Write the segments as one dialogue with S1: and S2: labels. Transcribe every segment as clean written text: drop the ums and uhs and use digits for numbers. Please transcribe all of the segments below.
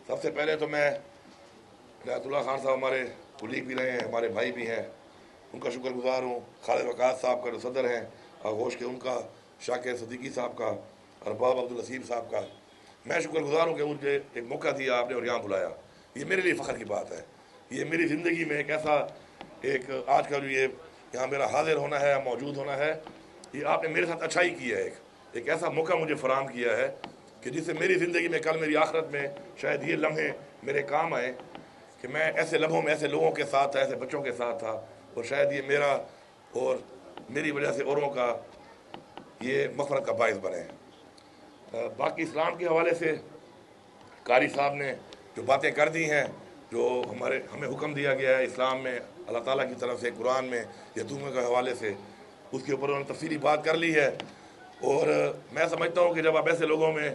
S1: سب سے پہلے تو میں عنایت اللہ خان صاحب ہمارے کولیگ بھی رہے ہیں، ہمارے بھائی بھی ہیں، ان کا شکر گزار ہوں۔ خالد وقاص صاحب کا جو صدر ہیں آغوش کے، ان کا، شاکر صدیقی صاحب کا، ارباب عبدالنصیر صاحب کا، میں شکر گزار ہوں کہ مجھے ایک موقع دیا آپ نے اور یہاں بلایا۔ یہ میرے لیے فخر کی بات ہے، یہ میری زندگی میں ایک ایسا آج کا جو یہ یہاں میرا حاضر ہونا ہے، موجود ہونا ہے، یہ آپ نے میرے ساتھ اچھائی کی ہے۔ ایک ایسا موقع مجھے فراہم کیا ہے کہ جس سے میری زندگی میں کل میری آخرت میں شاید یہ لمحے میرے کام آئے کہ میں ایسے لمحوں میں ایسے لوگوں کے ساتھ تھا، ایسے بچوں کے ساتھ تھا، اور شاید یہ میرا اور میری وجہ سے اوروں کا یہ مغفرت کا باعث بنے۔ باقی اسلام کے حوالے سے قاری صاحب نے جو باتیں کر دی ہیں، جو ہمیں حکم دیا گیا ہے اسلام میں اللہ تعالیٰ کی طرف سے قرآن میں یتیموں کے حوالے سے، اس کے اوپر انہوں نے تفصیلی بات کر لی ہے۔ اور میں سمجھتا ہوں کہ جب آپ ایسے لوگوں میں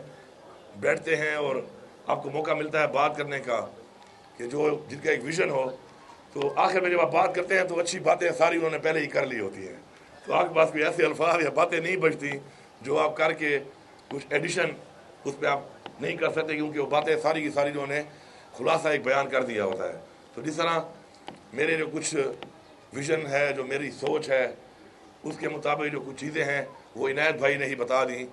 S1: بیٹھتے ہیں اور آپ کو موقع ملتا ہے بات کرنے کا کہ جن کا ایک ویژن ہو، تو آخر میں جب آپ بات کرتے ہیں تو اچھی باتیں ساری انہوں نے پہلے ہی کر لی ہوتی ہیں، تو آپ کے پاس کوئی ایسے الفاظ یا باتیں نہیں بچتی جو آپ کر کے کچھ ایڈیشن اس پہ آپ نہیں کر سکتے، کیونکہ وہ باتیں ساری کی ساری انہوں نے خلاصہ ایک بیان کر دیا ہوتا ہے۔ تو جس طرح میرے جو کچھ ویژن ہے، جو میری سوچ ہے، اس کے مطابق جو کچھ چیزیں ہیں وہ عنایت بھائی نے ہی بتا دیں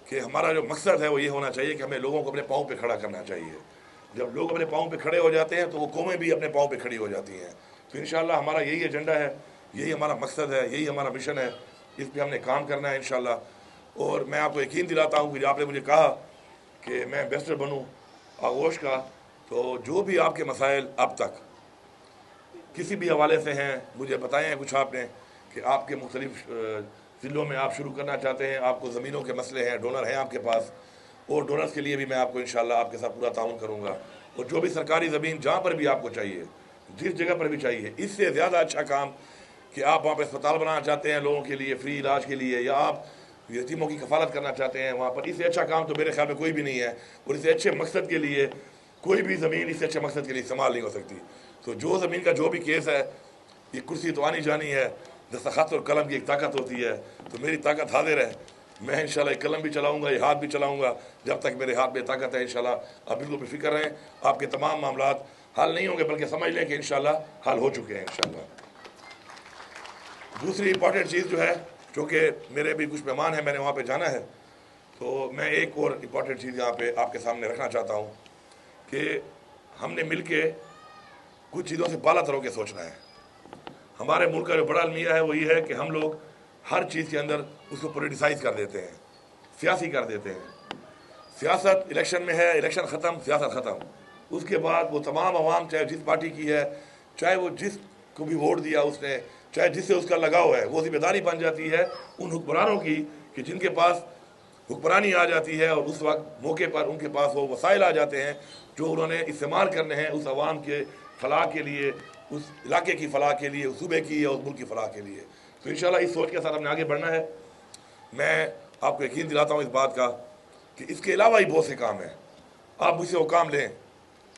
S1: کہ ہمارا جو مقصد ہے وہ یہ ہونا چاہیے کہ ہمیں لوگوں کو اپنے پاؤں پہ کھڑا کرنا چاہیے۔ جب لوگ اپنے پاؤں پہ کھڑے ہو جاتے ہیں تو وہ قومیں بھی اپنے پاؤں پہ کھڑی ہو جاتی ہیں۔ تو انشاءاللہ ہمارا یہی ایجنڈا ہے، یہی ہمارا مقصد ہے، یہی ہمارا مشن ہے، اس پہ ہم نے کام کرنا ہے انشاءاللہ۔ اور میں آپ کو یقین دلاتا ہوں کہ آپ نے مجھے کہا کہ میں ایمبیسڈر بنوں آغوش کا، تو جو بھی آپ کے مسائل اب تک کسی بھی حوالے سے ہیں مجھے بتائے ہیں کچھ آپ نے کہ آپ کے مختلف ضلعوں میں آپ شروع کرنا چاہتے ہیں، آپ کو زمینوں کے مسئلے ہیں، ڈونر ہیں آپ کے پاس، اور ڈونرز کے لیے بھی میں آپ کو انشاءاللہ آپ کے ساتھ پورا تعاون کروں گا۔ اور جو بھی سرکاری زمین جہاں پر بھی آپ کو چاہیے، جس جگہ پر بھی چاہیے، اس سے زیادہ اچھا کام کہ آپ وہاں پہ اسپتال بنانا چاہتے ہیں لوگوں کے لیے فری علاج کے لیے، یا آپ یتیموں کی کفالت کرنا چاہتے ہیں وہاں پر، اس سے اچھا کام تو میرے خیال میں کوئی بھی نہیں ہے، اور اس سے اچھے مقصد کے لیے کوئی بھی زمین اس سے اچھے مقصد کے لیے استعمال نہیں ہو سکتی۔ تو جو زمین کا جو بھی کیس ہے، یہ کرسی تو آنی جانی ہے، دستخط اور قلم کی ایک طاقت ہوتی ہے، تو میری طاقت حاضر ہے، میں انشاءاللہ یہ قلم بھی چلاؤں گا، یہ ہاتھ بھی چلاؤں گا جب تک میرے ہاتھ میں طاقت ہے انشاءاللہ۔ آپ بالکل بے فکر رہیں، آپ کے تمام معاملات حل نہیں ہوں گے بلکہ سمجھ لیں کہ انشاءاللہ حل ہو چکے ہیں انشاءاللہ۔ دوسری امپورٹنٹ چیز جو ہے، چونکہ میرے بھی کچھ مہمان ہیں، میں نے وہاں پہ جانا ہے، تو میں ایک اور امپورٹنٹ چیز یہاں پہ آپ کے سامنے رکھنا چاہتا ہوں کہ ہم نے مل کے کچھ چیزوں سے بالا تر ہو کے سوچنا ہے۔ ہمارے ملک کا جو بڑا المیہ ہے وہ یہ ہے کہ ہم لوگ ہر چیز کے اندر اس کو پولیٹیسائز کر دیتے ہیں، سیاسی کر دیتے ہیں۔ سیاست الیکشن میں ہے، الیکشن ختم، سیاست ختم، اس کے بعد وہ تمام عوام چاہے جس پارٹی کی ہے، چاہے وہ جس کو بھی ووٹ دیا اس نے، چاہے جس سے اس کا لگاؤ ہے، وہ ذمہ داری بن جاتی ہے ان حکمرانوں کی کہ جن کے پاس حکمرانی آ جاتی ہے اور اس وقت موقع پر ان کے پاس وہ وسائل آ جاتے ہیں جو انہوں نے استعمال کرنے ہیں اس عوام کے فلاح کے لیے، اس علاقے کی فلاح کے لیے، اس صوبے کی یا اس ملک کی فلاح کے لیے۔ تو انشاءاللہ اس سوچ کے ساتھ ہم نے آگے بڑھنا ہے۔ میں آپ کو یقین دلاتا ہوں اس بات کا کہ اس کے علاوہ ہی بہت سے کام ہیں، آپ مجھ سے وہ کام لیں۔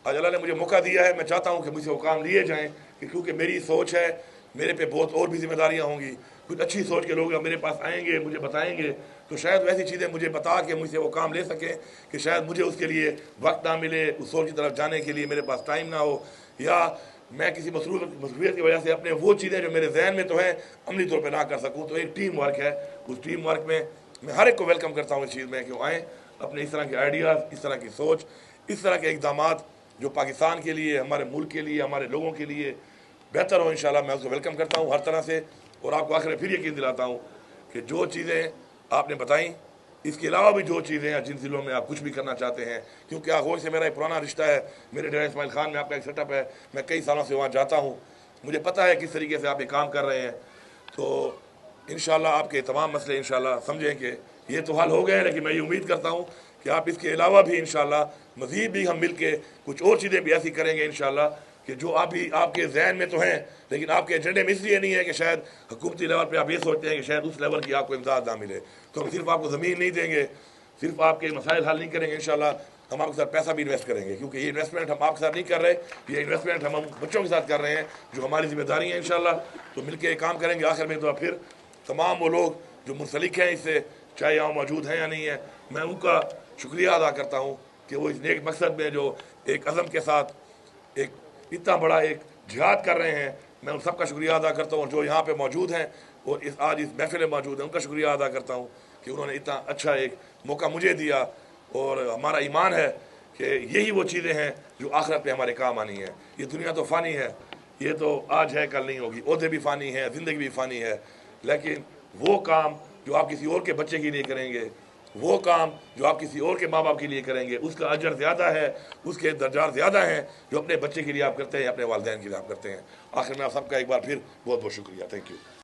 S1: آج اللہ نے مجھے موقع دیا ہے، میں چاہتا ہوں کہ مجھ سے وہ کام لیے جائیں، کہ کیونکہ میری سوچ ہے، میرے پہ بہت اور بھی ذمہ داریاں ہوں گی، کچھ اچھی سوچ کے لوگ میرے پاس آئیں گے، مجھے بتائیں گے، تو شاید ویسی چیزیں مجھے بتا کے مجھ سے وہ کام لے سکیں کہ شاید مجھے اس کے لیے وقت نہ ملے، اس سوچ کی طرف جانے کے لیے میرے پاس ٹائم نہ ہو، یا میں کسی مصروفیت کی وجہ سے اپنے وہ چیزیں جو میرے ذہن میں تو ہیں عملی طور پہ نہ کر سکوں۔ تو ایک ٹیم ورک ہے، اس ٹیم ورک میں میں ہر ایک کو ویلکم کرتا ہوں اس چیز میں کہ وہ آئیں، اپنے اس طرح کے آئیڈیاز، اس طرح کی سوچ، اس طرح کے اقدامات جو پاکستان کے لیے، ہمارے ملک کے لیے، ہمارے لوگوں کے لیے بہتر ہو، انشاءاللہ میں اس کو ویلکم کرتا ہوں ہر طرح سے۔ اور آپ کو آخر میں پھر یقین دلاتا ہوں کہ جو چیزیں آپ نے بتائیں، اس کے علاوہ بھی جو چیزیں ہیں جن ضلعوں میں آپ کچھ بھی کرنا چاہتے ہیں، کیونکہ آغوش سے میرا ایک پرانا رشتہ ہے، میرے ڈیرہ اسماعیل خان میں آپ کا ایک سیٹ اپ ہے، میں کئی سالوں سے وہاں جاتا ہوں، مجھے پتہ ہے کس طریقے سے آپ یہ کام کر رہے ہیں۔ تو انشاءاللہ آپ کے تمام مسئلے انشاءاللہ سمجھیں کہ یہ تو حل ہو گئے ہیں، لیکن میں یہ امید کرتا ہوں کہ آپ اس کے علاوہ بھی انشاءاللہ مزید بھی ہم مل کے کچھ اور چیزیں بھی ایسی کریں گے انشاءاللہ کہ جو آپ کے ذہن میں تو ہیں لیکن آپ کے ایجنڈے میں اس لیے نہیں ہے کہ شاید حکومتی لیول پہ آپ یہ سوچتے ہیں کہ شاید اس لیول کی آپ کو امداد نہ ملے، تو ہم صرف آپ کو زمین نہیں دیں گے، صرف آپ کے مسائل حل نہیں کریں گے انشاءاللہ، ہم آپ کے ساتھ پیسہ بھی انویسٹ کریں گے، کیونکہ یہ انویسٹمنٹ ہم آپ کے ساتھ نہیں کر رہے، یہ انویسٹمنٹ ہم بچوں کے ساتھ کر رہے ہیں جو ہماری ذمہ داری ہیں انشاءاللہ۔ تو مل کے کام کریں گے، آخر میں تو پھر تمام وہ لوگ جو منسلک ہیں اس سے، چاہے یہاں موجود ہیں یا نہیں ہیں، میں ان کا شکریہ ادا کرتا ہوں کہ وہ اس نیک مقصد میں جو ایک عزم کے ساتھ ایک اتنا بڑا ایک جہاد کر رہے ہیں. میں ان سب کا شکریہ ادا کرتا ہوں جو یہاں پہ موجود ہیں اور آج اس محفل میں موجود ہیں. ان کا شکریہ ادا کرتا ہوں کہ انہوں نے اتنا اچھا ایک موقع مجھے دیا. اور ہمارا ایمان ہے کہ یہی وہ چیزیں ہیں جو آخرت میں ہمارے کام آنی ہیں. یہ دنیا تو فانی ہے, یہ تو آج ہے کل نہیں ہوگی. عہدے بھی فانی ہیں, زندگی بھی فانی ہے, لیکن وہ کام جو آپ کسی اور کے بچے کے لیے کریں گے, وہ کام جو آپ کسی اور کے ماں باپ کے لیے کریں گے, اس کا اجر زیادہ ہے, اس کے درجات زیادہ ہیں جو اپنے بچے کے لیے آپ کرتے ہیں, اپنے والدین کے لیے آپ کرتے ہیں. آخر میں آپ سب کا ایک بار پھر بہت بہت شکریہ. Thank you.